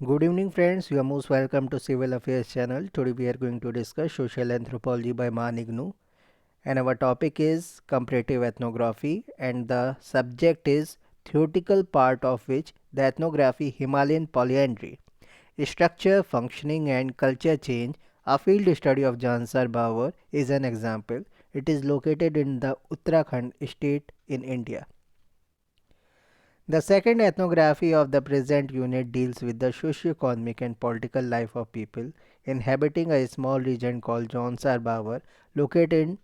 Good evening friends, you are most welcome to Civil Affairs channel. Today we are going to discuss Social Anthropology by MAAN IGNOU, and our topic is Comparative Ethnography, and the subject is theoretical part of which the ethnography Himalayan polyandry, structure, functioning and culture change. A field study of Jaunsarbawar is an example. It is located in the Uttarakhand state in India. The second ethnography of the present unit deals with the socio-economic and political life of people inhabiting a small region called Jaunsarbawar, located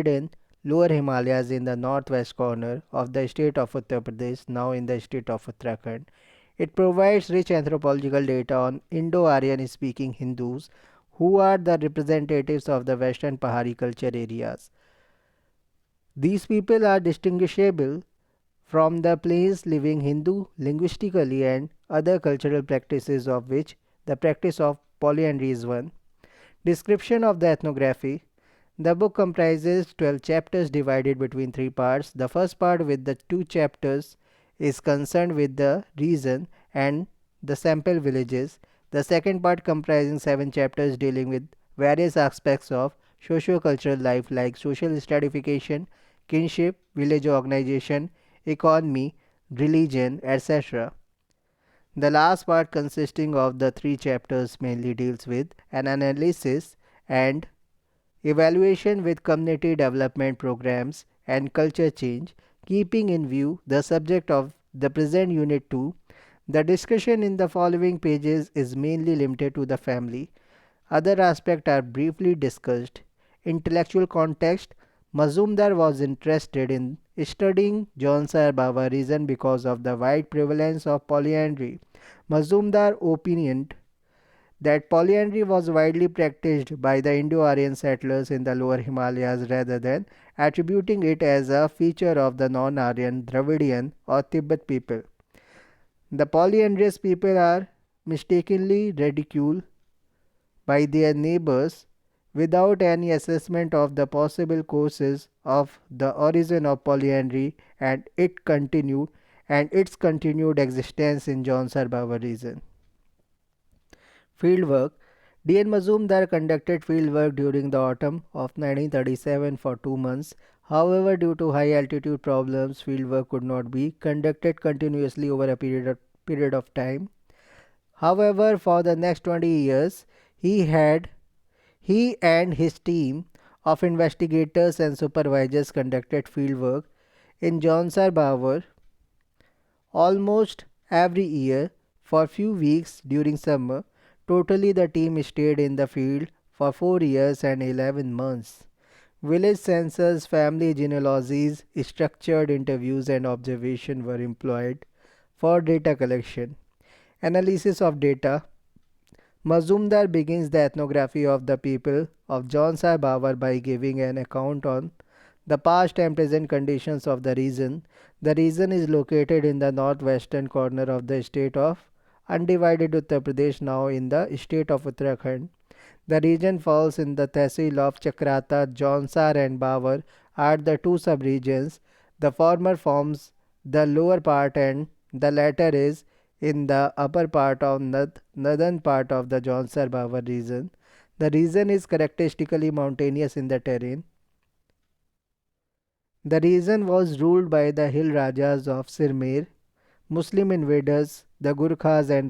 in lower Himalayas in the northwest corner of the state of Uttar Pradesh, now in the state of Uttarakhand. It provides rich anthropological data on Indo-Aryan speaking Hindus who are the representatives of the western Pahari culture areas. These people are distinguishable from the plains living Hindu linguistically and other cultural practices, of which the practice of polyandry is one. Description of the ethnography. The book comprises 12 chapters divided between three parts. The first part, with the two chapters, is concerned with the region and the sample villages. The second part, comprising 7 chapters dealing with various aspects of socio-cultural life like social stratification, kinship, village organization, economy, religion, etc. The last part, consisting of the three chapters, mainly deals with an analysis and evaluation with community development programs and culture change, keeping in view the subject of the present unit 2. The discussion in the following pages is mainly limited to the family. Other aspects are briefly discussed. Intellectual context. Mazumdar was interested in studying Jaunsarbawar region because of the wide prevalence of polyandry. Mazumdar opined that polyandry was widely practiced by the Indo-Aryan settlers in the lower Himalayas rather than attributing it as a feature of the non-Aryan, Dravidian or Tibet people. The polyandrous people are mistakenly ridiculed by their neighbors without any assessment of the possible causes of the origin of polyandry and its continued existence in Jaunsarbawar region. Fieldwork. D. N. Mazumdar conducted fieldwork during the autumn of 1937 for 2 months. However, due to high altitude problems, fieldwork could not be conducted continuously over a period of time. However, for the next 20 years, he and his team of investigators and supervisors conducted fieldwork in Jaunsarbawar almost every year for few weeks during summer. Totally, the team stayed in the field for 4 years and 11 months. Village census, family genealogies, structured interviews and observation were employed for data collection. Analysis of data. Mazumdar begins the ethnography of the people of Jaunsarbawar by giving an account on the past and present conditions of the region. The region is located in the northwestern corner of the state of undivided Uttar Pradesh, now in the state of Uttarakhand. The region falls in the tehsil of Chakrata. Jaunsar and Bawar are the two sub-regions. The former forms the lower part and the latter is in the upper part of northern part of the Jaunsarbawar region. The region is characteristically mountainous in the terrain. The region was ruled by the hill Rajas of Sirmaur, Muslim invaders, the Gurkhas and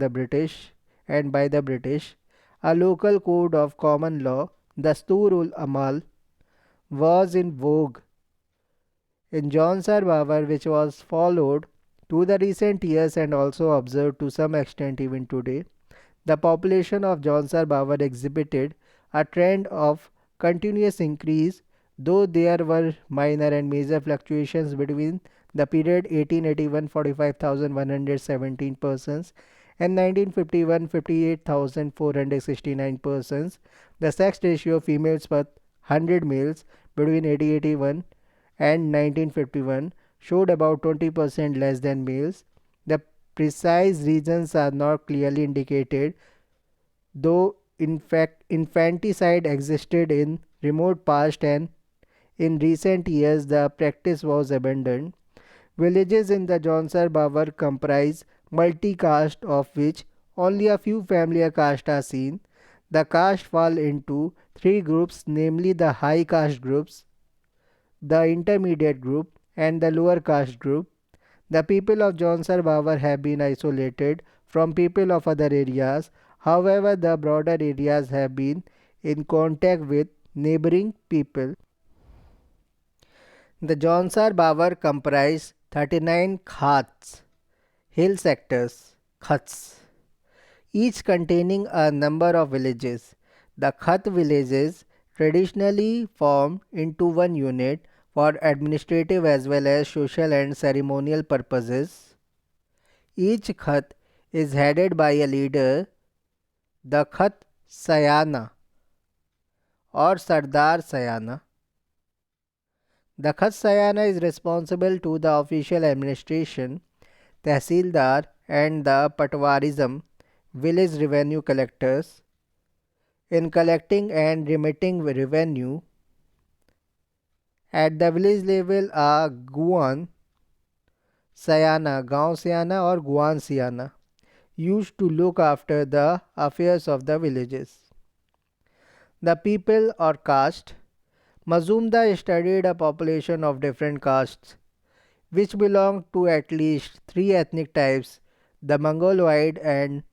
by the British. A local code of common law, Dastur-ul-Amal, was in vogue in Jaunsarbawar, which was followed to the recent years and also observed to some extent even today. The population of Jaunsarbawar exhibited a trend of continuous increase, though there were minor and major fluctuations between the period 1881 45,117 persons and 1951 58,469 persons. The sex ratio females per 100 males between 1881 and 1951 showed about 20% less than males. The precise reasons are not clearly indicated, though in fact infanticide existed in remote past and in recent years the practice was abandoned. Villages in the Jaunsarbawar comprise multi-caste, of which only a few familiar castes are seen. The castes fall into three groups, namely the high caste groups, the intermediate group, and the lower caste group. The people of Jaunsarbawar have been isolated from people of other areas. However, the broader areas have been in contact with neighboring people. The Jaunsarbawar comprise 39 khats, hill sectors, khats, each containing a number of villages. The khat villages traditionally formed into one unit for administrative as well as social and ceremonial purposes. Each khat is headed by a leader, the Khat Sayana or Sardar Sayana. The Khat Sayana is responsible to the official administration, Tehsildar and the Patwarism, village revenue collectors, in collecting and remitting revenue. At the village level, a Guan Sayana, Gaon Sayana or Guan Sayana used to look after the affairs of the villages. The people or caste. Mazumdar studied a population of different castes which belonged to at least three ethnic types, the Mongoloid and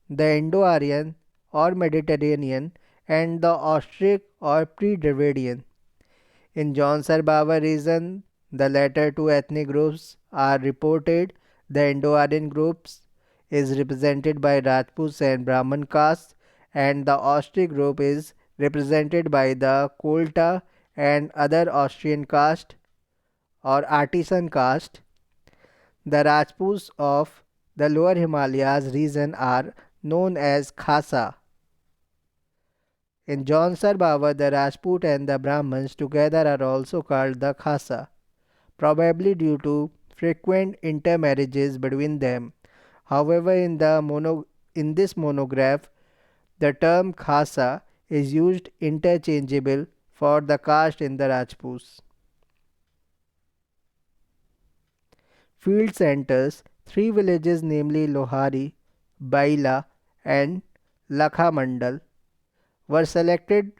the Indo-Aryan or Mediterranean and the Austric or pre-Dravidian. In Jaunsarbawar region, the latter two ethnic groups are reported. The Indo-Aryan groups is represented by Rajputs and Brahmin castes, and the Austric group is represented by the Kolta and other Austrian caste or artisan caste. The Rajputs of the lower Himalayas region are known as Khasa. In Jaunsarbawar, the Rajput and the Brahmins together are also called the Khasa, probably due to frequent intermarriages between them. However, in this monograph, the term Khasa is used interchangeable for the caste in the Rajputs. Field centers, three villages namely Lohari, Baila and Lakhamandal were selected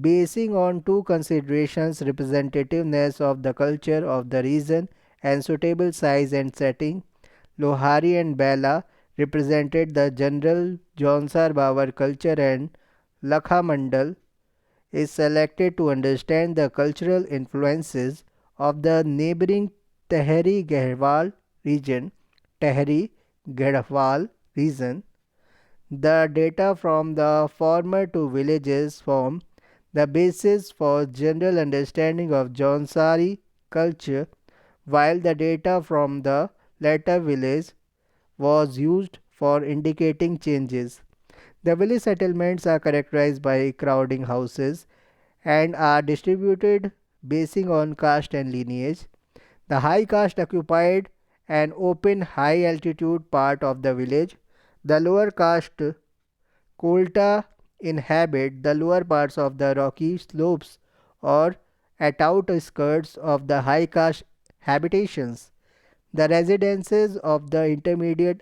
basing on two considerations: representativeness of the culture of the region and suitable size and setting. Lohari and Baila represented the general Jaunsarbawar culture, and Lakhamandal is selected to understand the cultural influences of the neighboring Tehri Garhwal region. Tehri Garhwal region. The data from the former two villages form the basis for general understanding of Jaunsari culture, while the data from the latter village was used for indicating changes. The village settlements are characterized by crowding houses and are distributed basing on caste and lineage. The high caste occupied an open high altitude part of the village. The lower caste Kolta inhabit the lower parts of the rocky slopes or at outskirts of the high caste habitations. The residences of the intermediate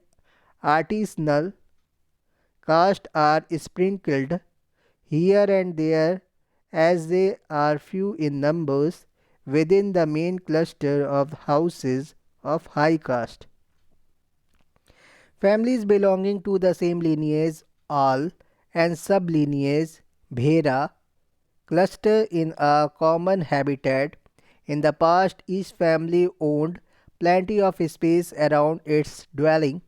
artisanal caste are sprinkled here and there as they are few in numbers within the main cluster of houses of high caste. Families belonging to the same lineage, all, and sublineage, Bhera, cluster in a common habitat. In the past, each family owned plenty of space around its dwelling,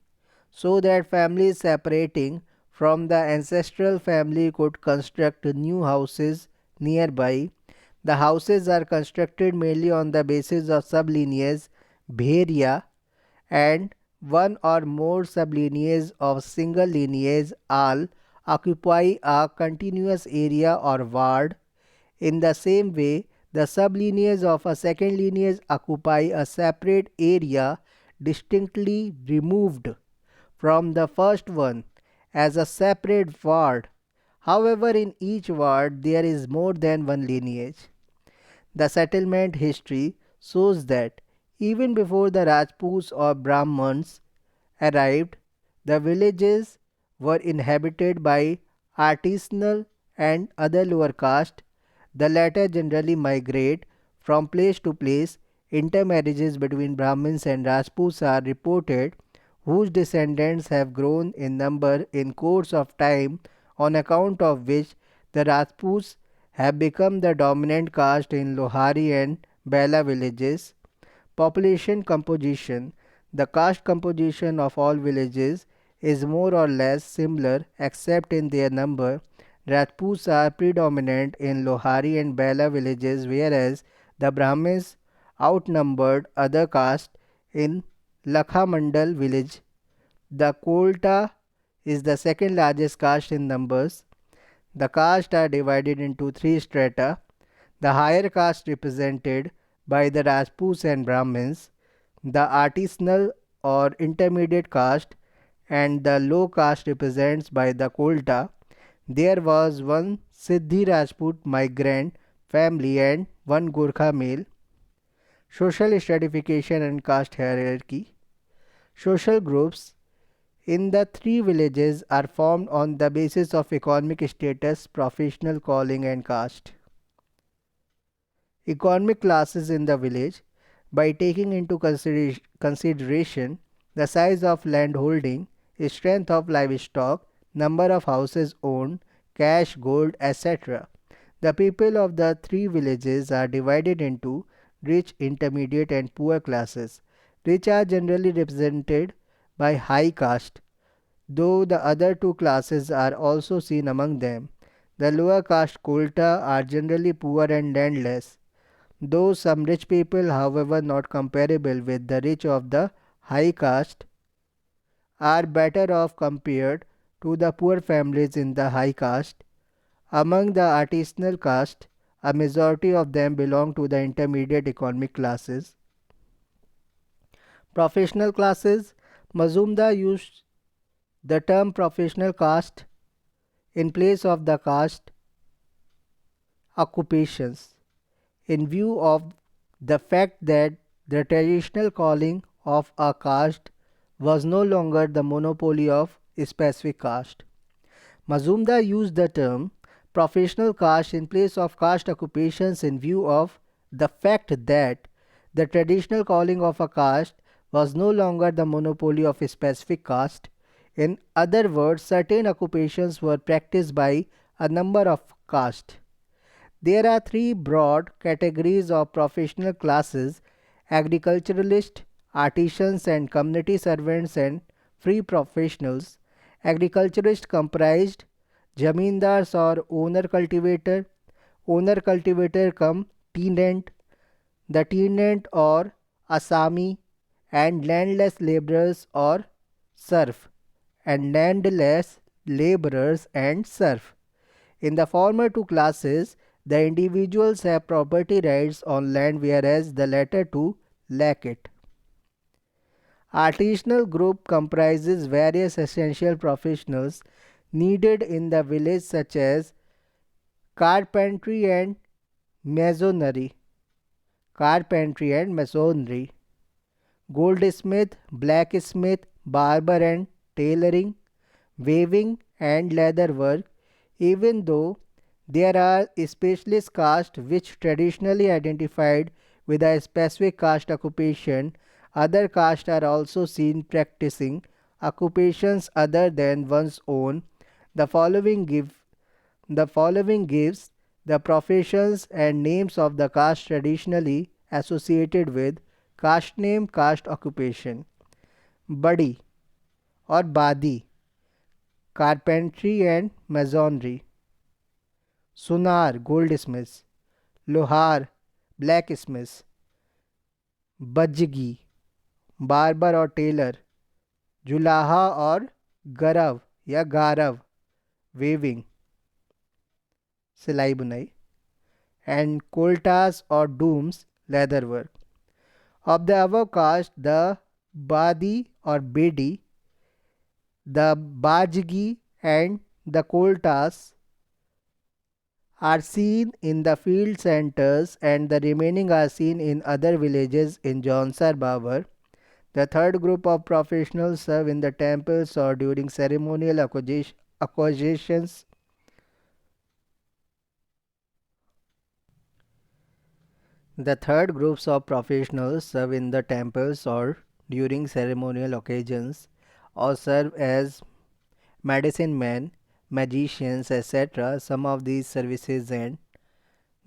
so that families separating from the ancestral family could construct new houses nearby. The houses are constructed mainly on the basis of sublineage Bheria and one or more sublineages of single lineage all occupy a continuous area or ward. In the same way, the sublineage of a second lineage occupy a separate area distinctly removed from the first one as a separate ward. However, in each ward there is more than one lineage. The settlement history shows that even before the Rajputs or Brahmins arrived, the villages were inhabited by artisanal and other lower caste. The latter generally migrate from place to place. Intermarriages between Brahmins and Rajputs are reported, whose descendants have grown in number in course of time, on account of which the Rajputs have become the dominant caste in Lohari and Bela villages. Population composition. The caste composition of all villages is more or less similar except in their number. Rajputs are predominant in Lohari and Bela villages, whereas the Brahmins outnumbered other castes in Lakhamandal village. The Kolta is the second largest caste in numbers. The castes are divided into three strata. The higher caste represented by the Rajputs and Brahmins, the artisanal or intermediate caste, and the low caste represented by the Kolta. There was one Siddhi Rajput migrant family and one Gurkha male. Social stratification and caste hierarchy. Social groups in the three villages are formed on the basis of economic status, professional calling, and caste. Economic classes in the village, by taking into consideration the size of land holding, strength of livestock, number of houses owned, cash, gold, etc. The people of the three villages are divided into rich, intermediate, and poor classes. Rich are generally represented by high caste, though the other two classes are also seen among them. The lower caste Kolta are generally poor and landless, though some rich people, however not comparable with the rich of the high caste, are better off compared to the poor families in the high caste. Among the artisanal caste, a majority of them belong to the intermediate economic classes. Professional classes. Mazumdar used the term professional caste in place of the caste occupations, in view of the fact that the traditional calling of a caste was no longer the monopoly of a specific caste. Mazumdar used the term professional caste in place of caste occupations in view of the fact that the traditional calling of a caste was no longer the monopoly of a specific caste. In other words, certain occupations were practiced by a number of castes. There are three broad categories of professional classes: agriculturalists, artisans, and community servants and free professionals. Agriculturists comprised zamindars or owner cultivator come tenant, the tenant or Asami, and landless laborers or serf, and landless laborers and serf. In the former two classes, the individuals have property rights on land, whereas the latter two lack it. Artisanal group comprises various essential professionals needed in the village, such as carpentry and masonry, goldsmith, blacksmith, barber and tailoring, weaving and leather work. Even though there are specialist castes which traditionally identified with a specific caste occupation, other castes are also seen practicing occupations other than one's own. The following gives the professions and names of the caste traditionally associated with caste name, caste occupation. Badi or Badi, carpentry and masonry. Sunar, goldsmiths. Lohar, blacksmiths. Bajgi, barber or tailor. Julaha और गरव या गारव, weaving, सिलाई बुनाई. And koltas or dooms, leather work. Of the above caste, the Badi or Bedi, the Bajgi and the koltas are seen in the field centers, and the remaining are seen in other villages in Jaunsarbawar. The third group of professionals serve in the temples or during ceremonial occasions. The third groups of professionals serve in the temples or during ceremonial occasions or serve as medicine men, magicians, etc. Some of these services and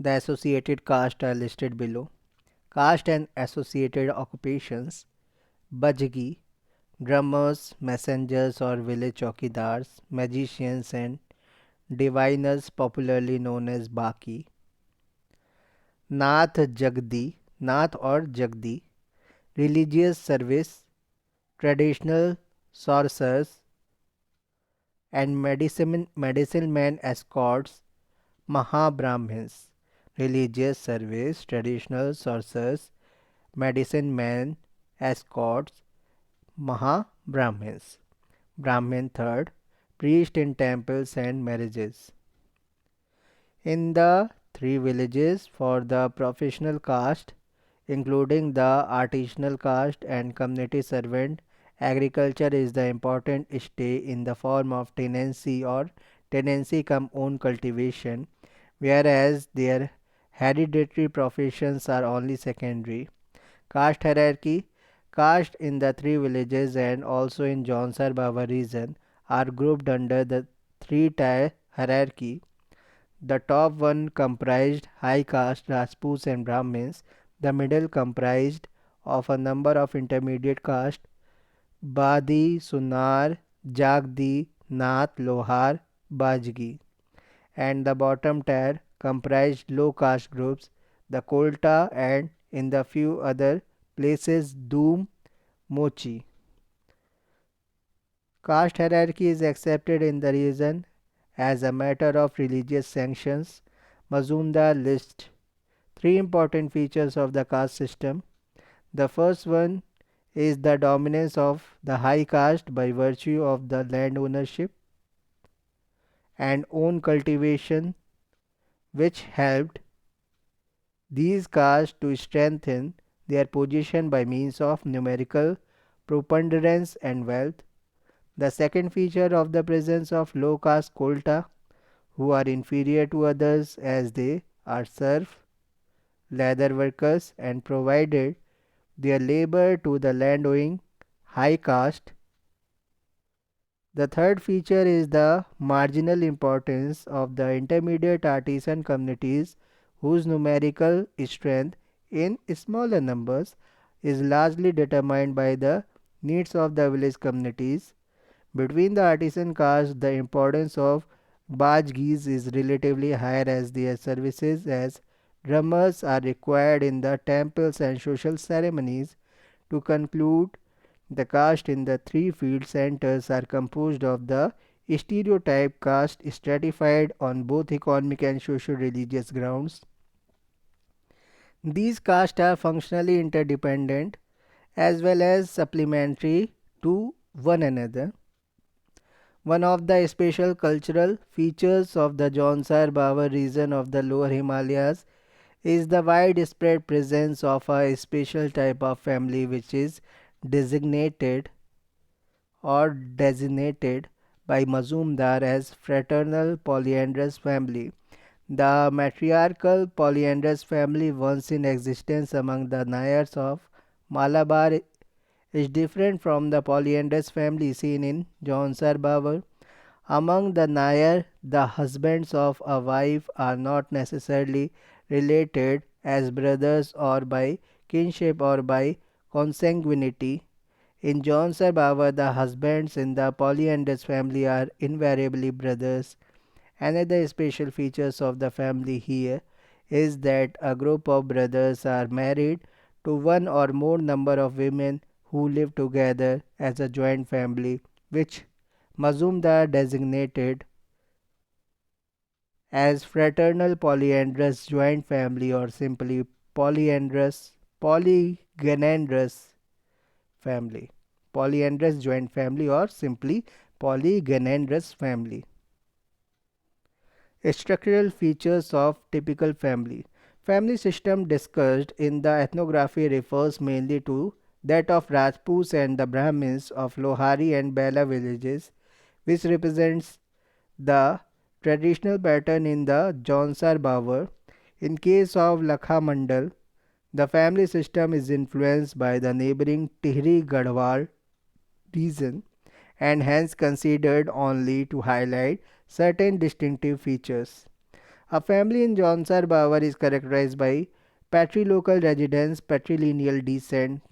the associated caste are listed below. Caste and associated occupations: Bajgi, drummers, messengers or village chowkidars, magicians and diviners popularly known as Baki, Nath Jagdi, Nath or Jagdi, religious service, traditional sorcerers and medicine men escorts, Mahabrahmins, religious service, traditional sorcerers, medicine men escorts, Mahabrahmins. Brahmin third, priest in temples and marriages. In the three villages for the professional caste, including the artisanal caste and community servant, agriculture is the important stay in the form of tenancy or tenancy cum own cultivation, whereas their hereditary professions are only secondary. Caste hierarchy: caste in the three villages and also in Jaunsarbawar region are grouped under the three-tier hierarchy. The top one comprised high caste Rajputs and Brahmins. The middle comprised of a number of intermediate castes: Badi, Sunar, Jagdi, Nath, Lohar, Bajgi. And the bottom tier comprised low caste groups, the Kolta and in the few other places Doom, Mochi. Caste hierarchy is accepted in the region as a matter of religious sanctions. Mazumdar lists three important features of the caste system. The first one is the dominance of the high caste by virtue of the land ownership and own cultivation, which helped these castes to strengthen their position by means of numerical preponderance and wealth. The second feature of the presence of low caste Kolta, who are inferior to others as they are serf, leather workers and provided their labor to the land owning high caste. The third feature is the marginal importance of the intermediate artisan communities whose numerical strength in smaller numbers is largely determined by the needs of the village communities. Between the artisan caste, the importance of Bajgis is relatively higher as their services as drummers are required in the temples and social ceremonies. To conclude, the caste in the three field centers are composed of the stereotype caste stratified on both economic and social religious grounds. These castes are functionally interdependent as well as supplementary to one another. One of the special cultural features of the Jaunsarbawar region of the lower Himalayas is the widespread presence of a special type of family which is designated designated by Mazumdar as fraternal polyandrous family. The matriarchal polyandrous family once in existence among the Nayars of Malabar is different from the polyandrous family seen in Jaunsarbawar. Among the Nayar, the husbands of a wife are not necessarily related as brothers or by kinship or by consanguinity. In Jaunsarbawar, the husbands in the polyandrous family are invariably brothers. Another special features of the family here is that a group of brothers are married to one or more number of women who live together as a joint family, which Mazumdar designated as fraternal polyandrous joint family or simply polygonandrous family. Polyandrous joint family or simply polygonandrous family. Structural features of typical family. Family system discussed in the ethnography refers mainly to that of Rajputs and the Brahmins of Lohari and Bela villages, which represents the traditional pattern in the Jaunsarbawar. In case of Lakha Mandal, the family system is influenced by the neighboring Tihri Garhwal region and hence considered only to highlight certain distinctive features. A family in Jaunsarbawar is characterized by patrilocal residence, patrilineal descent,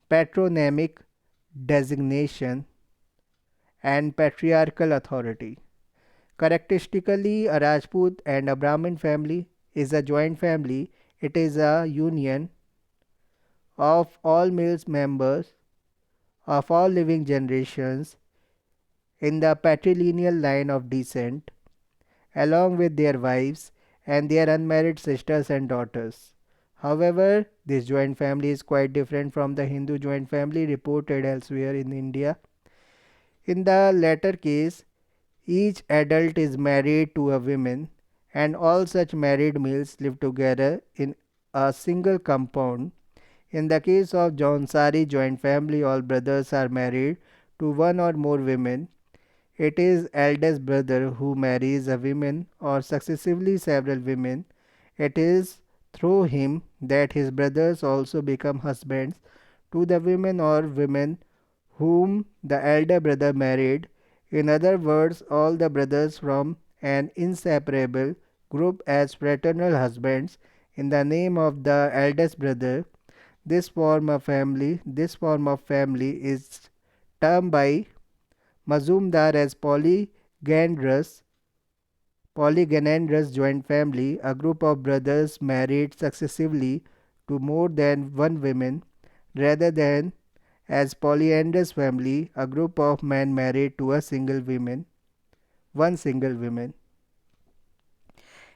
patronymic designation, and patriarchal authority. Characteristically, a Rajput and a Brahmin family is a joint family. It is a union of all male members of all living generations in the patrilineal line of descent, along with their wives and their unmarried sisters and daughters. However, this joint family is quite different from the Hindu joint family reported elsewhere in India. In the latter case, each adult is married to a woman, and all such married males live together in a single compound. In the case of Jaunsari joint family, all brothers are married to one or more women. It is eldest brother who marries a woman or successively several women. It is through him that his brothers also become husbands to the women or women whom the elder brother married. In other words, all the brothers from an inseparable group as fraternal husbands in the name of the eldest brother. This form of family is termed by Mazumdar as polygynandrous joint family, a group of brothers married successively to more than one woman, rather than as polyandrous family, a group of men married to one single woman.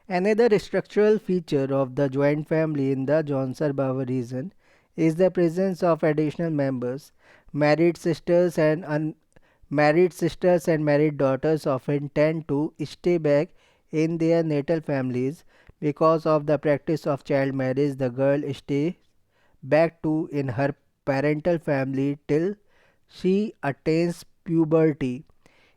Another structural feature of the joint family in the Jaunsarbawar region is the presence of additional members. Married sisters and unmarried sisters and married daughters often tend to stay back in their natal families because of the practice of child marriage. The girl stays back to in her parental family till she attains puberty.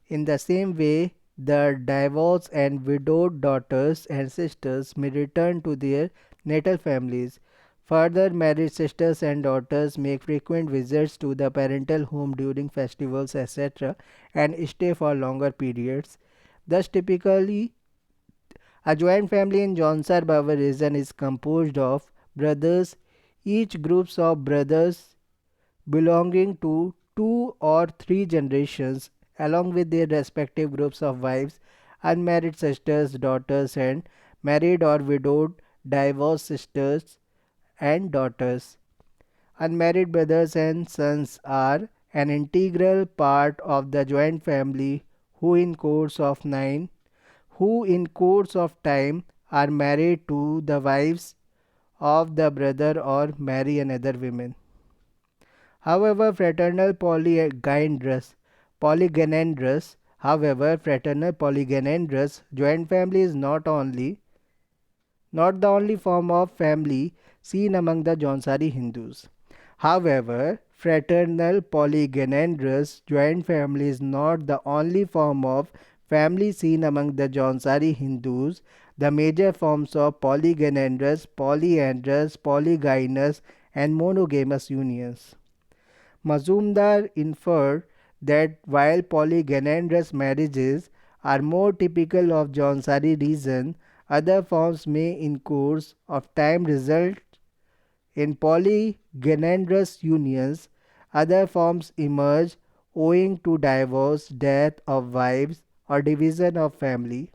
In the same way, the divorced and widowed daughters and sisters may return to their natal families. Further, married sisters and daughters make frequent visits to the parental home during festivals, etc., and stay for longer periods. Thus, typically, a joint family in Jaunsarbawar region is composed of brothers, each groups of brothers belonging to two or three generations, along with their respective groups of wives, unmarried sisters, daughters, and married or widowed divorced sisters and daughters. Unmarried brothers and sons are an integral part of the joint family who in course of time are married to the wives of the brother or marry another woman. However, fraternal polygynandrous joint family is not the only form of family seen among the Jaunsari Hindus. However, fraternal polygynandrous joint family is not the only form of family seen among the Jaunsari Hindus. The major forms of polygynandrous, polyandrous, polygynous, and monogamous unions. Mazumdar inferred that while polygynandrous marriages are more typical of Jaunsari region, other forms may in course of time result in polygynandrous unions. Other forms emerge owing to divorce, death of wives, or division of family.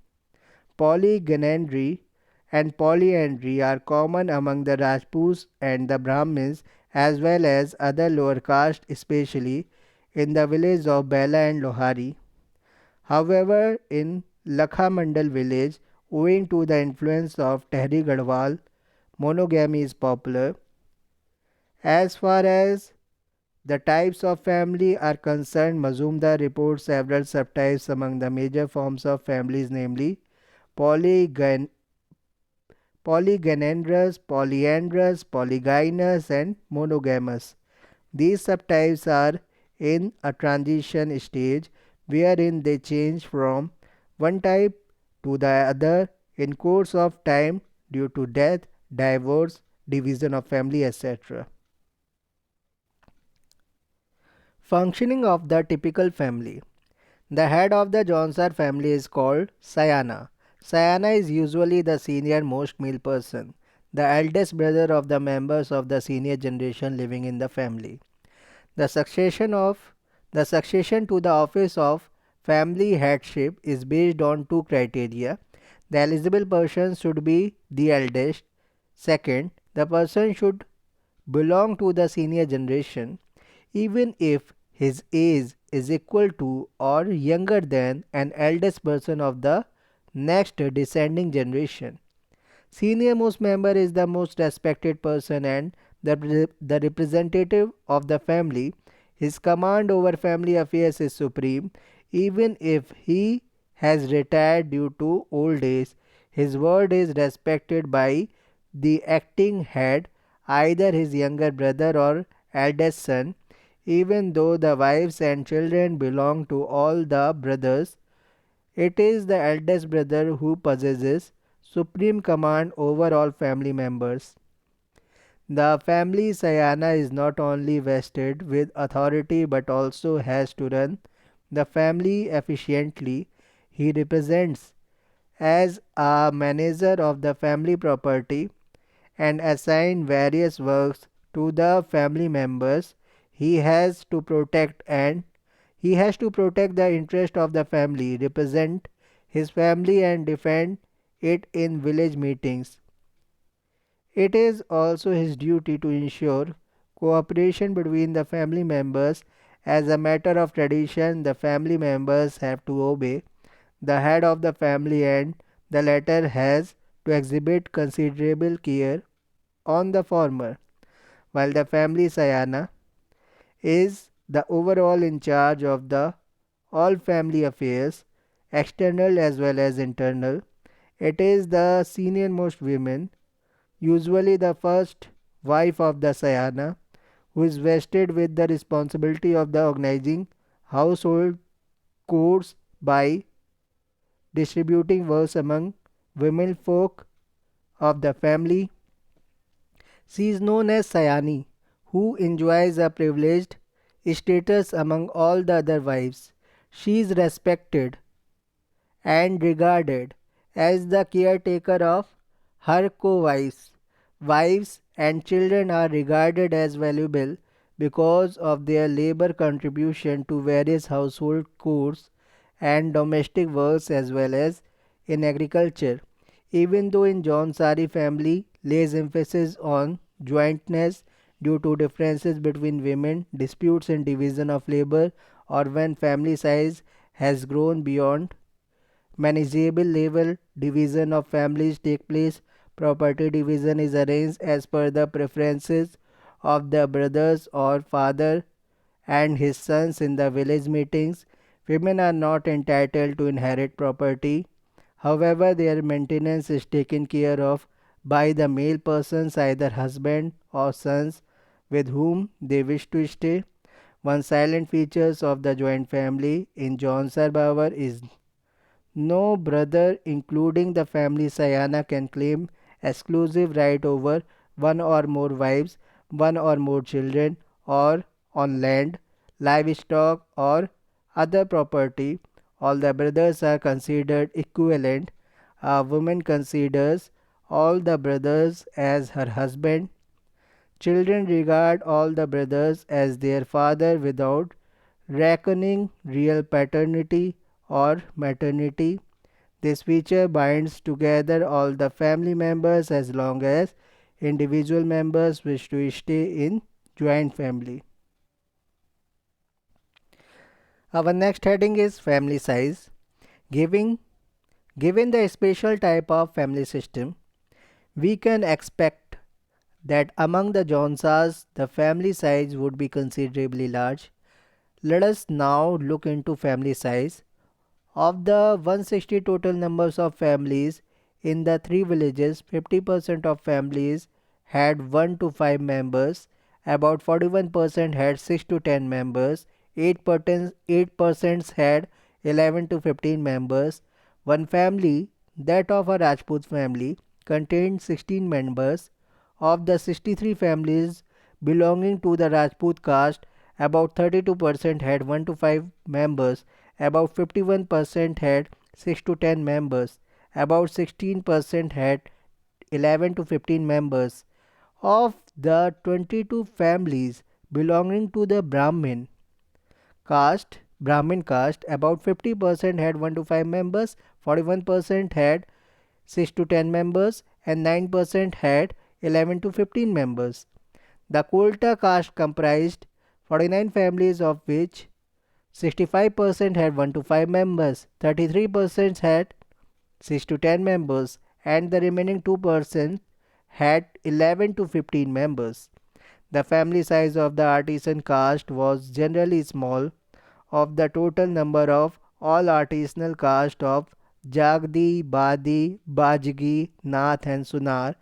Polygynandry and polyandry are common among the Rajputs and the Brahmins as well as other lower castes, especially in the village of Bela and Lohari. However, in Lakhamandal village, owing to the influence of Tehri Garhwal, monogamy is popular. As far as the types of family are concerned, Mazumdar reports several subtypes among the major forms of families, namely polygyn- polygynandrous, polyandrous, polygynous, and monogamous. These subtypes are in a transition stage wherein they change from one type to the other in course of time due to death, divorce, division of family, etc. Functioning of the typical family. The head of the Jaunsar family is called Sayana. Sayana is usually the senior most male person, the eldest brother of the members of the senior generation living in the family. The succession of the succession to the office of family headship is based on two criteria. The eligible person should be the eldest. Second, the person should belong to the senior generation, even if his age is equal to or younger than an eldest person of the next descending generation. Senior most member is the most respected person and the representative of the family. His command over family affairs is supreme. Even if he has retired due to old age, his word is respected by the acting head, either his younger brother or eldest son. Even though the wives and children belong to all the brothers, it is the eldest brother who possesses supreme command over all family members. The family Sayana is not only vested with authority but also has to run the family efficiently. He represents as a manager of the family property and assign various works to the family members. He has to protect and he has to protect the interest of the family, represent his family and defend it in village meetings. It is also his duty to ensure cooperation between the family members. As a matter of tradition, the family members have to obey the head of the family and the latter has to exhibit considerable care on the former, while the family Sayana is the overall in charge of the all family affairs, external as well as internal. It is the senior most woman, usually the first wife of the Sayana, who is vested with the responsibility of the organizing household chores by distributing works among women folk of the family. She is known as Sayani, who enjoys a privileged status among all the other wives. She is respected and regarded as the caretaker of her co-wives. Wives and children are regarded as valuable because of their labor contribution to various household chores and domestic works as well as in agriculture. Even though in Jaunsari family lays emphasis on jointness due to differences between women, disputes and division of labor, or when family size has grown beyond manageable level, division of families take place. Property division is arranged as per the preferences of the brothers or father and his sons in the village meetings. Women are not entitled to inherit property. However, their maintenance is taken care of by the male persons, either husband or sons, with whom they wish to stay. One silent features of the joint family in Jaunsarbawar is no brother, including the family Sayana, can claim exclusive right over one or more wives, one or more children, or on land, livestock, or other property. All the brothers are considered equivalent. A woman considers all the brothers as her husband. Children regard all the brothers as their father without reckoning real paternity or maternity. This feature binds together all the family members as long as individual members wish to stay in joint family. Our next heading is family size. Giving, Given the special type of family system, we can expect that among the Jaunsars the family size would be considerably large. Let us now look into family size. Of the 160 total numbers of families in the three villages, 50% of families had 1 to 5 members about 41% had 6 to 10 members, 8% had 11 to 15 members. One family, that of a Rajput family, contained 16 members. Of the 63 families belonging to the Rajput caste, about 32% had 1 to 5 members, about 51% had 6 to 10 members, about 16% had 11 to 15 members. Of the 22 families belonging to the Brahmin caste, about 50% had 1 to 5 members, 41% had 6 to 10 members, and 9% had 11 to 15 members. The Kolta caste comprised 49 families, of which 65% had 1 to 5 members, 33% had 6 to 10 members, and the remaining 2% had 11 to 15 members. The family size of the artisan caste was generally small. Of the total number of all artisanal caste of Jagdi, Badi, Bajgi, Nath, and Sunar,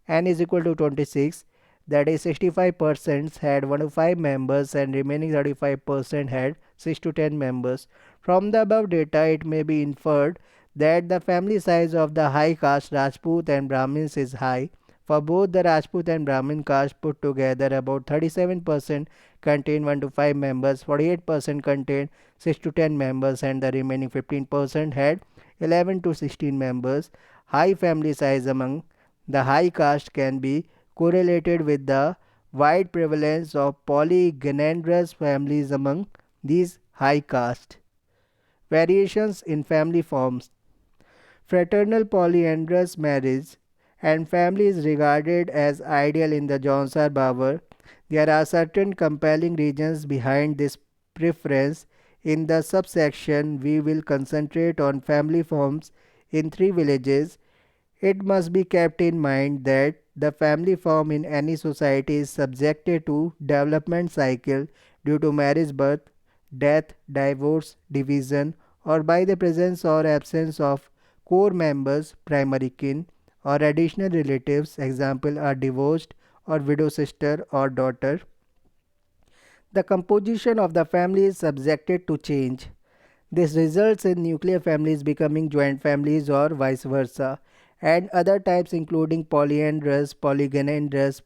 n is equal to 26, that is 65% had 1 to 5 members and remaining 35% had 6 to 10 members. From the above data, it may be inferred that the family size of the high caste Rajput and Brahmins is high. For both the Rajput and Brahmin caste put together, about 37% contain 1 to 5 members, 48% contain 6 to 10 members, and the remaining 15% had 11 to 16 members. High family size among the high caste can be correlated with the wide prevalence of polygynandrous families among these high caste. Variations in family forms. Fraternal polyandrous marriage and family is regarded as ideal in the Jaunsarbawar. There are certain compelling reasons behind this preference. In the subsection, we will concentrate on family forms in 3 villages. It must be kept in mind that the family form in any society is subjected to development cycle due to marriage, birth, death, divorce, division, or by the presence or absence of core members, primary kin, or additional relatives, example a divorced or widow sister or daughter. The composition of the family is subjected to change. This results in nuclear families becoming joint families or vice versa, and other types including polyandrous, polygynous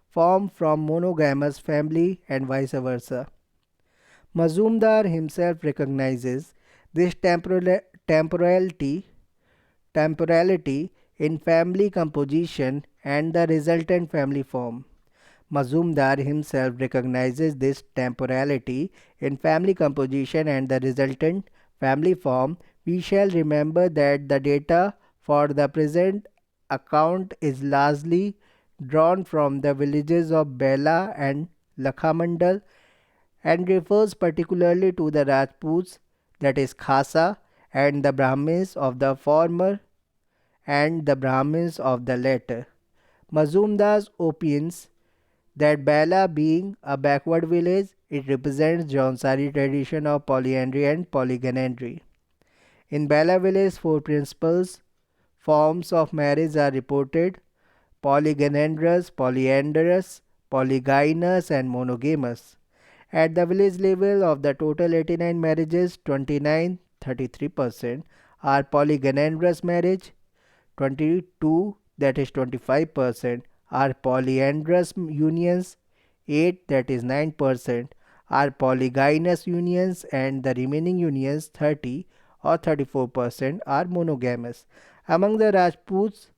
form from monogamous family and vice versa. Mazumdar himself recognizes this temporality in family composition and the resultant family form. Mazumdar himself recognizes this temporality in family composition and the resultant family form. We shall remember that the data for the present account is largely drawn from the villages of Bela and Lakhamandal and refers particularly to the Rajputs, that is Khasa, and the Brahmins of the former and the Brahmins of the latter. Mazumdar's opines that Bela being a backward village, it represents Jaunsari tradition of polyandry and polygynandry. In Bela village, 4 principal forms of marriage are reported: polygynandrous, polyandrous, polygynous, and monogamous. At the village level, of the total 89 marriages, 29 33% are polygynandrous marriage, 22, that is 25%, are polyandrous unions, 8, that is 9%, are polygynous unions, and the remaining unions, 30 or 34%, are monogamous. Among the Rajputs,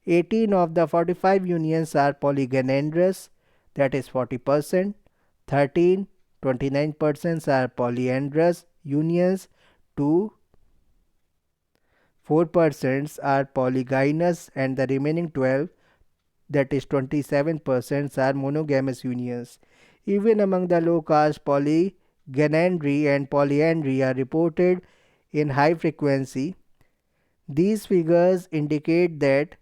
18 of the 45 unions are polygynandrous, that is 40%, 13, 29% are polyandrous unions, 2, 4% are polygynous, and the remaining 12, that is 27%, are monogamous unions. Even among the low caste, polygynandry and polyandry are reported in high frequency. These figures indicate that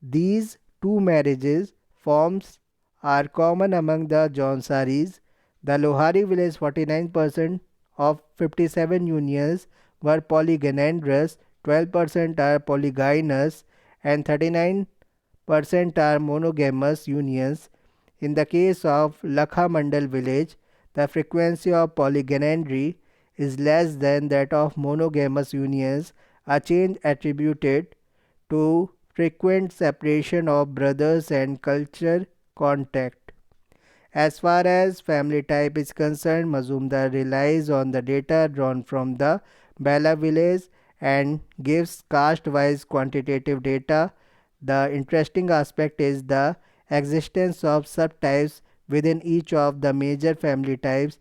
these two marriages forms are common among the Jaunsaris. The Lohari village, 49% of 57 unions were polygynandrous, 12% are polygynous, and 39% are monogamous unions. In the case of Lakha Mandal village, the frequency of polyandry is less than that of monogamous unions, a change attributed to frequent separation of brothers and culture contact. As far as family type is concerned, Mazumdar relies on the data drawn from the Bala village and gives caste-wise quantitative data. The interesting aspect is the existence of subtypes within each of the major family types.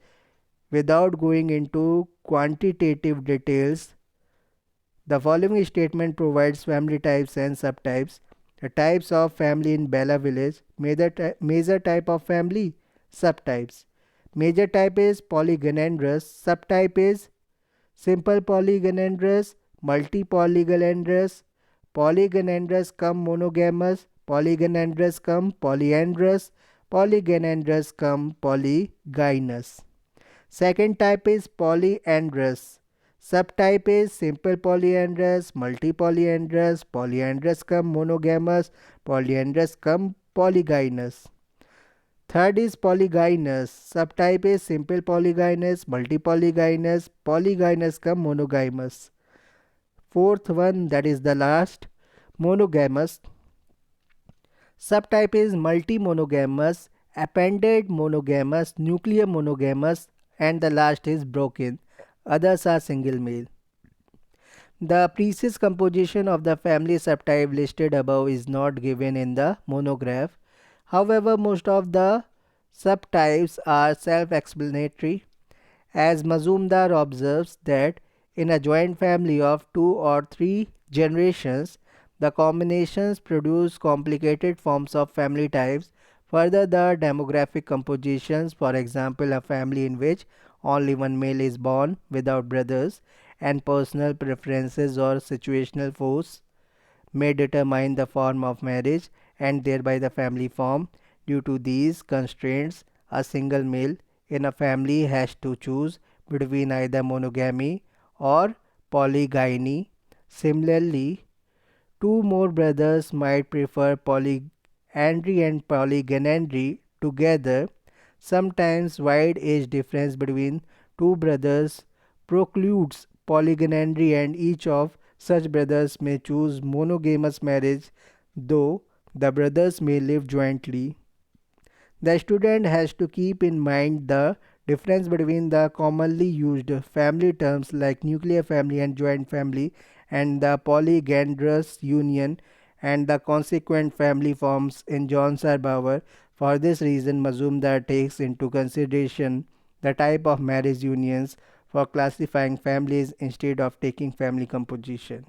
Without going into quantitative details, the following statement provides family types and subtypes. The types of family in Bella village. Major type of family. Subtypes. Major type is polygonandrous. Subtype is simple polygonandrous, multipolygonandrous, polygonandrous cum monogamous, polygonandrous cum polyandrous, polygonandrous cum polygynous. Second type is polyandrous. Subtype is simple polyandrous, multipolyandrous, polyandrous cum monogamous, polyandrous cum polygynous. Third is polygynous. Subtype is simple polygynous, multipolygynous, polygynous cum monogamous. Fourth one, that is the last, monogamous. Subtype is multi-monogamous, appended monogamous, nuclear monogamous, and the last is broken. Others are single male. The precise composition of the family subtype listed above is not given in the monograph. However, most of the subtypes are self-explanatory, as Mazumdar observes that in a joint family of 2 or 3 generations, the combinations produce complicated forms of family types. Further, the demographic compositions, for example, a family in which only one male is born without brothers, and personal preferences or situational force may determine the form of marriage and thereby the family form. Due to these constraints, a single male in a family has to choose between either monogamy or polygyny. Similarly, two more brothers might prefer polyandry and polygynandry together. Sometimes wide age difference between two brothers precludes polygynandry, and each of such brothers may choose monogamous marriage, though the brothers may live jointly. The student has to keep in mind the difference between the commonly used family terms like nuclear family and joint family and the polygynous union and the consequent family forms in Jaunsarbawar. For this reason, Mazumdar takes into consideration the type of marriage unions for classifying families instead of taking family composition.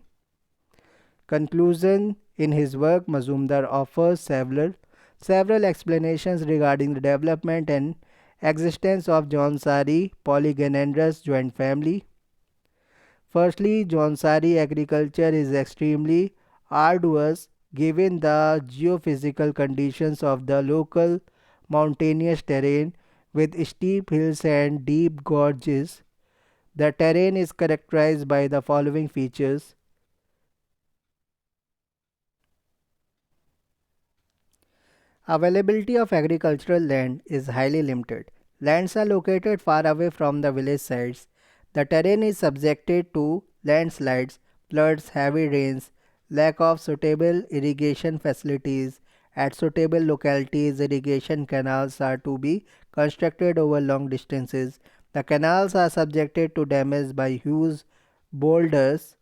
Conclusion: in his work, Mazumdar offers several explanations regarding the development and existence of Jaunsari polygynandrous joint family. Firstly, Jaunsari agriculture is extremely arduous given the geophysical conditions of the local mountainous terrain with steep hills and deep gorges. The terrain is characterized by the following features: availability of agricultural land is highly limited. Lands are located far away from the village sites. The terrain is subjected to landslides, floods, heavy rains, lack of suitable irrigation facilities. At suitable localities, irrigation canals are to be constructed over long distances. The canals are subjected to damage by huge boulders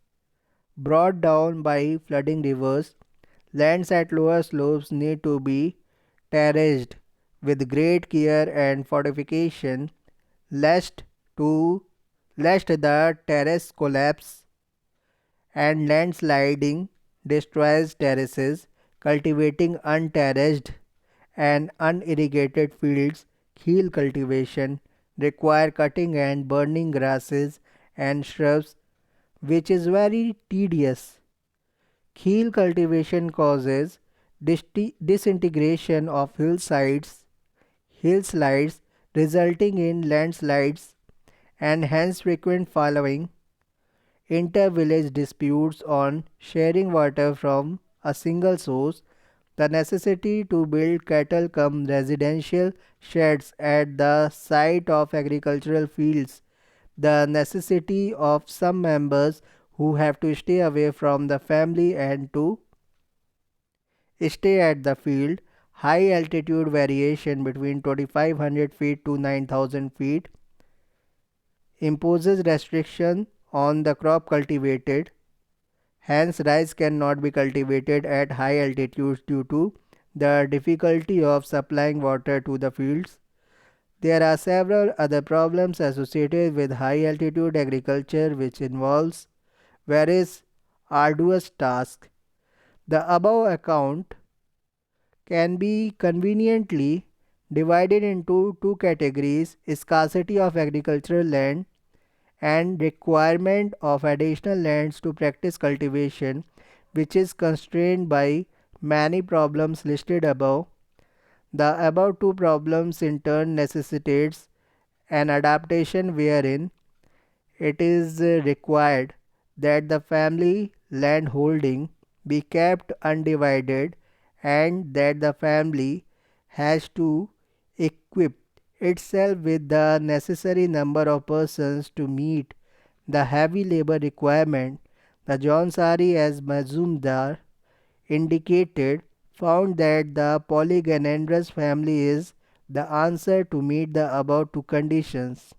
brought down by flooding rivers. Lands at lower slopes need to be terraced with great care and fortification lest to lest the terrace collapse and landsliding destroys terraces. Cultivating unterraced and unirrigated fields, hill cultivation require cutting and burning grasses and shrubs, which is very tedious. Heel cultivation causes disintegration of hillsides, resulting in landslides and hence frequent following inter-village disputes on sharing water from a single source. The necessity to build cattle cum residential sheds at the site of agricultural fields, the necessity of some members who have to stay away from the family and to stay at the field, high altitude variation between 2500 feet to 9000 feet imposes restriction on the crop cultivated. Hence, rice cannot be cultivated at high altitudes due to the difficulty of supplying water to the fields. There are several other problems associated with high altitude agriculture which involves various arduous tasks. The above account can be conveniently divided into two categories: scarcity of agricultural land and requirement of additional lands to practice cultivation, which is constrained by many problems listed above. The above two problems in turn necessitates an adaptation wherein it is required that the family land holding be kept undivided and that the family has to equip itself with the necessary number of persons to meet the heavy labor requirement. The Jaunsari, as Mazumdar indicated, found that the polygonandrous family is the answer to meet the above two conditions.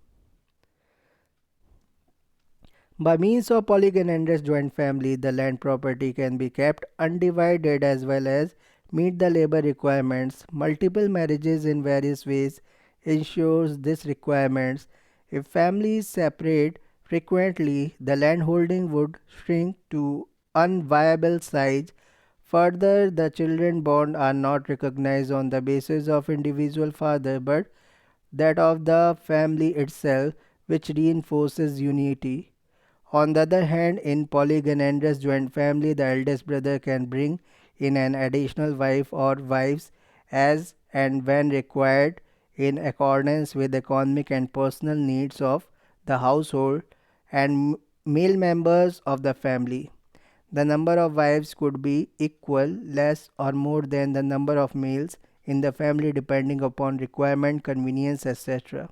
By means of polygonandrous joint family, the land property can be kept undivided as well as meet the labor requirements. Multiple marriages in various ways ensures this requirements. If families separate frequently, the land holding would shrink to unviable size. Further, the children born are not recognized on the basis of individual father but that of the family itself, which reinforces unity. On the other hand, in polygonandrous joint family, the eldest brother can bring in an additional wife or wives as and when required in accordance with economic and personal needs of the household and male members of the family. The number of wives could be equal, less or more than the number of males in the family depending upon requirement, convenience, etc.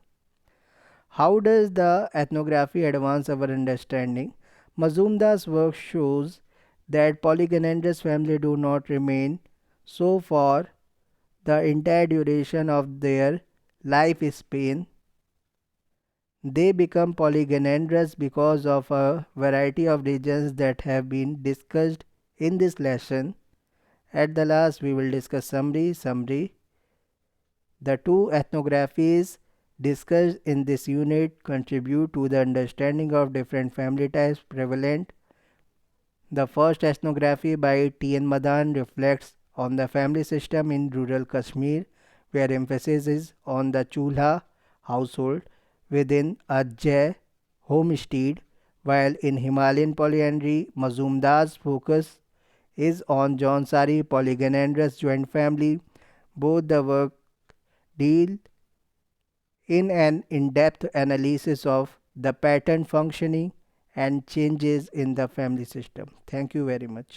How does the ethnography advance our understanding? Mazumdar's work shows that polygonandrous families do not remain so for the entire duration of their lifespan. They become polygonandrous because of a variety of reasons that have been discussed in this lesson. At the last, we will discuss summary. The two ethnographies discussed in this unit contribute to the understanding of different family types prevalent. The first ethnography by T. N. Madan reflects on the family system in rural Kashmir, where emphasis is on the Chulha household within a Jai homestead, while in Himalayan polyandry, Mazumdar's focus is on Jaunsari polygonandrous joint family. Both the work deal in an in-depth analysis of the pattern functioning and changes in the family system. Thank you very much.